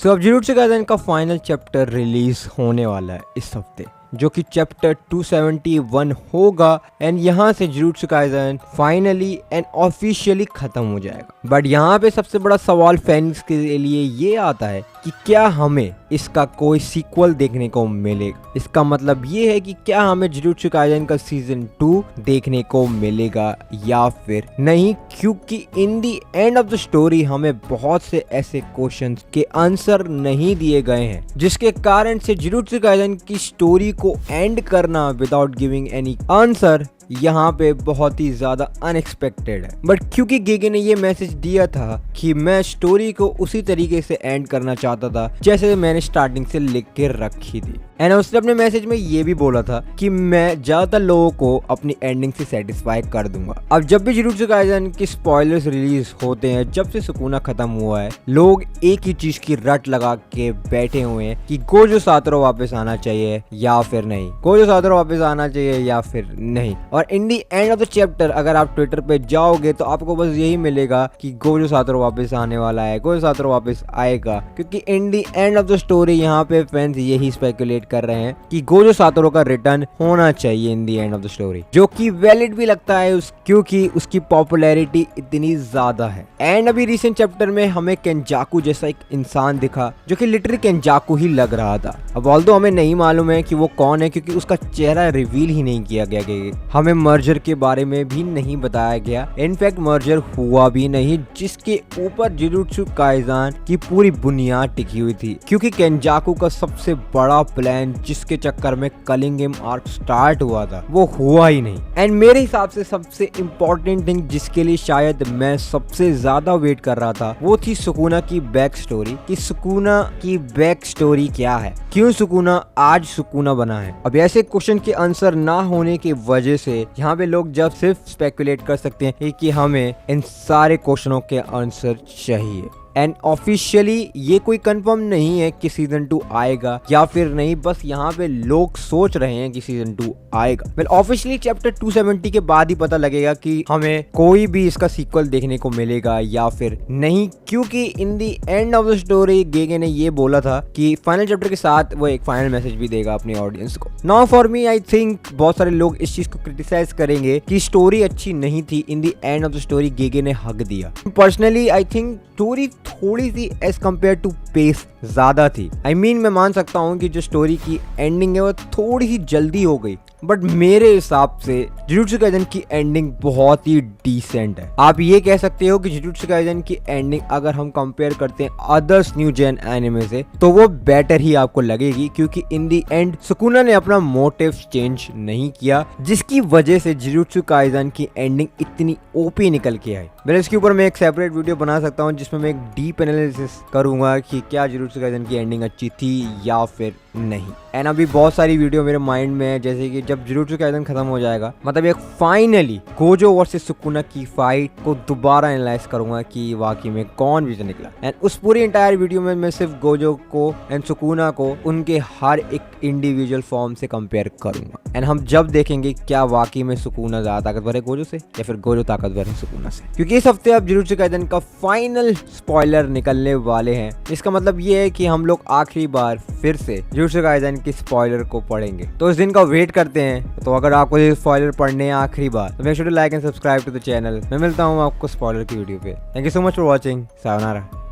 सो अब jujutsu Kaisen का final chapter release होने वाला है इस हफ्ते, जो कि चैप्टर 271 होगा एंड यहाँ से jujutsu Kaisen finally and officially खत्म हो जाएगा। बट यहाँ पे सबसे बड़ा सवाल फैंस के लिए ये आता है कि क्या हमें इसका कोई सीक्वल देखने को मिलेगा। इसका मतलब ये है कि क्या हमें जुजुत्सु काइसेन का सीजन 2 देखने को मिलेगा या फिर नहीं, क्योंकि इन दी एंड ऑफ द स्टोरी हमें बहुत से ऐसे क्वेश्चंस के आंसर नहीं दिए गए हैं, जिसके कारण से जुजुत्सु काइसेन की स्टोरी को एंड करना विदाउट गिविंग एनी आंसर यहाँ पे बहुत ही ज्यादा अनएक्सपेक्टेड है। बट क्योंकि गेगे ने ये मैसेज दिया था कि मैं स्टोरी को उसी तरीके से एंड करना चाहता था जैसे मैंने स्टार्टिंग से लिख के रखी थी, एंड उसने अपने मैसेज में ये भी बोला था कि मैं ज्यादातर लोगों को अपनी एंडिंग से सेटिस्फाई कर दूंगा। अब जब भी जुजुत्सु काइसेन की स्पॉयलर्स रिलीज होते हैं, जब से सुकुना खत्म हुआ है, लोग एक ही चीज की रट लगा के बैठे हुए हैं कि गोजो सातोरू वापस आना चाहिए या फिर नहीं, गोजो सातोरू वापस आना चाहिए या फिर नहीं। और इन दी एंड ऑफ द चैप्टर अगर आप ट्विटर पे जाओगे तो आपको बस यही मिलेगा कि गोजो सातोरू वापस आने वाला है, गोजो सातोरू वापस आएगा, क्योंकि इन दी एंड ऑफ द स्टोरी यहाँ पे फैंस यही स्पेकुलेट कर रहे हैं कि गोजो सातोरू का रिटर्न होना चाहिए इन दी एंड ऑफ द स्टोरी, जो कि वैलिड भी लगता है क्योंकि उसकी पॉपुलैरिटी इतनी ज्यादा है। एंड अभी रिसेंट चैप्टर में हमें केंजाकू जैसा एक इंसान दिखा जो कि लिटरली केंजाकू ही लग रहा था। अब ऑल्दो हमें नहीं मालूम है कि वो कौन है, क्योंकि उसका चेहरा रिवील ही नहीं किया गया। हमें मर्जर के बारे में भी नहीं बताया गया, इनफैक्ट मर्जर हुआ भी नहीं, जिसके ऊपर जुजुत्सु काइसेन की पूरी बुनियाद टिकी हुई थी, क्योंकि केंजाकू का सबसे बड़ा प्लान जिसके चक्कर में कलिंगम आर्क स्टार्ट हुआ था वो हुआ ही नहीं। एंड मेरे हिसाब से सबसे इम्पोर्टेंट थिंग जिसके लिए शायद मैं सबसे ज्यादा वेट कर रहा था वो थी सुकुना की बैक स्टोरी, कि सुकुना की बैक स्टोरी क्या है, क्यों सुकुना आज सुकुना बना है। अब ऐसे क्वेश्चन के आंसर ना होने की वजह से यहाँ पे लोग जब सिर्फ स्पेकुलेट कर सकते हैं कि हमें इन सारे क्वेश्चनों के आंसर चाहिए। एंड ऑफिशियली ये कोई कंफर्म नहीं है कि सीजन 2 आएगा या फिर नहीं, बस यहाँ पे लोग सोच रहे हैं कि सीजन 2 आएगा। वेल ऑफिशियली चैप्टर 270 के बाद ही पता लगेगा कि हमें कोई भी इसका सीक्वल देखने को मिलेगा या फिर नहीं, क्योंकि इन दी एंड ऑफ द स्टोरी गेगे ने ये बोला था कि फाइनल चैप्टर के साथ वो एक फाइनल मैसेज भी देगा अपनी ऑडियंस को। Now for me I think बहुत सारे लोग इस चीज को क्रिटिसाइज करेंगे कि स्टोरी अच्छी नहीं थी, इन दी एंड ऑफ द स्टोरी गेगे ने हक दिया। पर्सनली आई थिंक स्टोरी थोड़ी सी एज कम्पेयर टू पेस ज्यादा थी। I mean, मैं मान सकता हूँ कि जो स्टोरी की एंडिंग है वो थोड़ी सी जल्दी हो गई, बट मेरे हिसाब से जुजुत्सु काइसेन की एंडिंग बहुत ही डिसेंट है। आप ये कह सकते हो कि जुजुत्सु काइसेन की एंडिंग अगर हम कंपेयर करते हैं अदर्स न्यू जेन एनिमे से तो वो बेटर ही आपको लगेगी, क्योंकि इन दी एंड सुकुना ने अपना मोटिव चेंज नहीं किया, जिसकी वजह से जुजुत्सु काइसेन की एंडिंग इतनी ओपी निकल के आई। मेरे इसके ऊपर मैं एक सेपरेट वीडियो बना सकता हूँ जिसमें मैं एक डीप एनालिसिस करूंगा कि क्या जुजुत्सु काइसेन की एंडिंग अच्छी थी या फिर नहीं। एंड अभी बहुत सारी वीडियो मेरे माइंड में है, जैसे कि जब जुजुत्सु काइसेन खत्म हो जाएगा, मतलब एक फाइनली गोजो वर्सेस सुकुना की फाइट को दोबारा एनालाइज करूंगा कि वाकई में कौन विजय निकला। एंड उस पूरी इंटायर वीडियो में मैं सिर्फ गोजो को एंड सुकुना को उनके हर एक इंडिविजुअल फॉर्म से कंपेयर करूंगा। एंड हम जब देखेंगे क्या वाकई में सुकुना ज्यादा ताकतवर है गोजो से या फिर गोजो ताकतवर है सुकुना से, क्योंकि इस हफ्ते अब जुजुत्सु काइसेन का फाइनल स्पॉइलर निकलने वाले हैं। इसका मतलब ये है कि हम लोग आखिरी बार फिर से जुजुत्सु काइसेन की स्पॉइलर को पढ़ेंगे, तो इस दिन का वेट करते हैं। तो अगर आपको ये स्पॉइलर पढ़ने हैं आखिरी बार तो make sure to like and subscribe to the channel. मैं मिलता हूँ आपको स्पॉइलर की वीडियो पे। Thank you so much for watching. Sayonara.